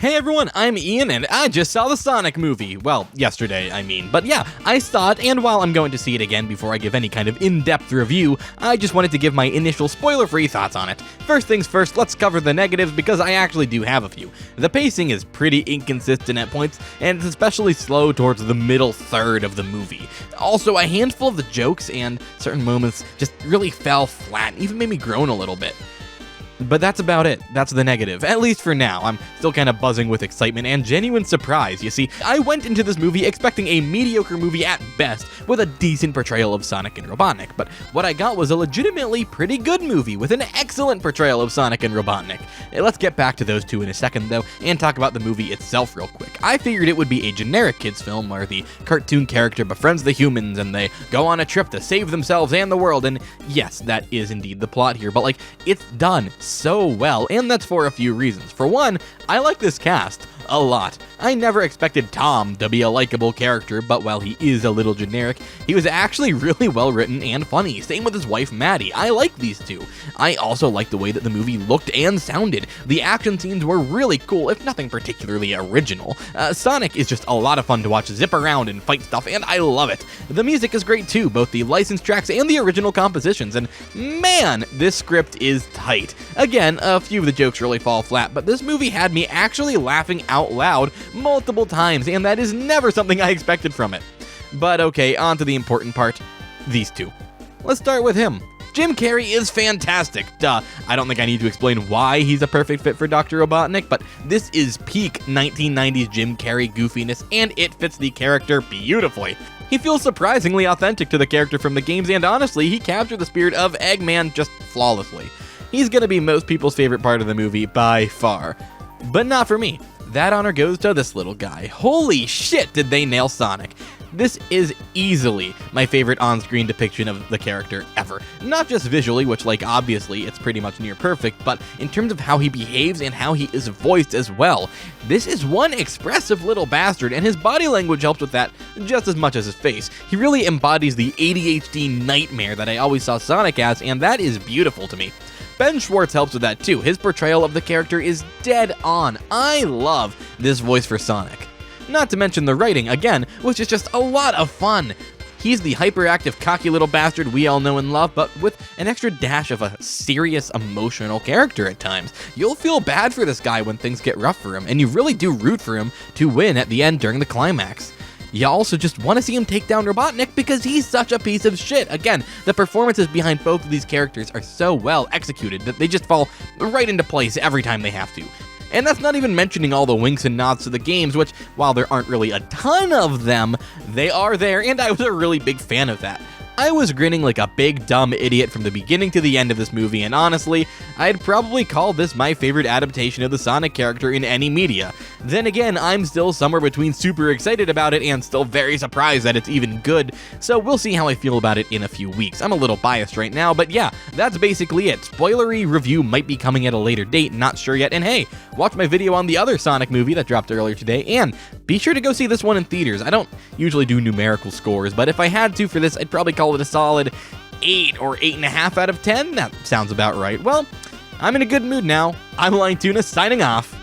Hey everyone, I'm Ian, and I just saw the Sonic movie. Well, yesterday, I mean. But yeah, I saw it, and while I'm going to see it again before I give any kind of in-depth review, I just wanted to give my initial spoiler-free thoughts on it. First things first, let's cover the negatives, because I actually do have a few. The pacing is pretty inconsistent at points, and it's especially slow towards the middle third of the movie. Also, a handful of the jokes and certain moments just really fell flat, and even made me groan a little bit. But that's about it. That's the negative, at least for now. I'm still kind of buzzing with excitement and genuine surprise. You see, I went into this movie expecting a mediocre movie at best with a decent portrayal of Sonic and Robotnik, but what I got was a legitimately pretty good movie with an excellent portrayal of Sonic and Robotnik. Let's get back to those two in a second though, and talk about the movie itself real quick. I figured it would be a generic kids film where the cartoon character befriends the humans and they go on a trip to save themselves and the world, and yes, that is indeed the plot here, but it's done so well, and that's for a few reasons. For one, I like this cast a lot. I never expected Tom to be a likable character, but while he is a little generic, he was actually really well written and funny. Same with his wife Maddie. I like these two. I also like the way that the movie looked and sounded. The action scenes were really cool, if nothing particularly original. Sonic is just a lot of fun to watch zip around and fight stuff, and I love it. The music is great too, both the licensed tracks and the original compositions, and man, this script is tight. Again, a few of the jokes really fall flat, but this movie had me actually laughing out loud multiple times, and that is never something I expected from it. But okay, on to the important part, these two. Let's start with him. Jim Carrey is fantastic. Duh, I don't think I need to explain why he's a perfect fit for Dr. Robotnik, but this is peak 1990s Jim Carrey goofiness, and it fits the character beautifully. He feels surprisingly authentic to the character from the games, and honestly, he captured the spirit of Eggman just flawlessly. He's gonna be most people's favorite part of the movie by far, but not for me. That honor goes to this little guy. Holy shit, did they nail Sonic. This is easily my favorite on-screen depiction of the character ever. Not just visually, which obviously it's pretty much near perfect, but in terms of how he behaves and how he is voiced as well. This is one expressive little bastard, and his body language helps with that just as much as his face. He really embodies the ADHD nightmare that I always saw Sonic as, and that is beautiful to me. Ben Schwartz helps with that too. His portrayal of the character is dead on. I love this voice for Sonic. Not to mention the writing, again, which is just a lot of fun. He's the hyperactive, cocky little bastard we all know and love, but with an extra dash of a serious, emotional character at times. You'll feel bad for this guy when things get rough for him, and you really do root for him to win at the end during the climax. You also just want to see him take down Robotnik because he's such a piece of shit. Again, the performances behind both of these characters are so well executed that they just fall right into place every time they have to. And that's not even mentioning all the winks and nods to the games, which, while there aren't really a ton of them, they are there, and I was a really big fan of that. I was grinning like a big dumb idiot from the beginning to the end of this movie, and honestly, I'd probably call this my favorite adaptation of the Sonic character in any media. Then again, I'm still somewhere between super excited about it and still very surprised that it's even good, so we'll see how I feel about it in a few weeks. I'm a little biased right now, but yeah, that's basically it. Spoilery review might be coming at a later date, not sure yet, and hey, watch my video on the other Sonic movie that dropped earlier today, and be sure to go see this one in theaters. I don't usually do numerical scores, but if I had to for this, I'd probably call it a solid 8 or 8.5 out of 10. That sounds about right. Well, I'm in a good mood now. I'm LyingTuna signing off.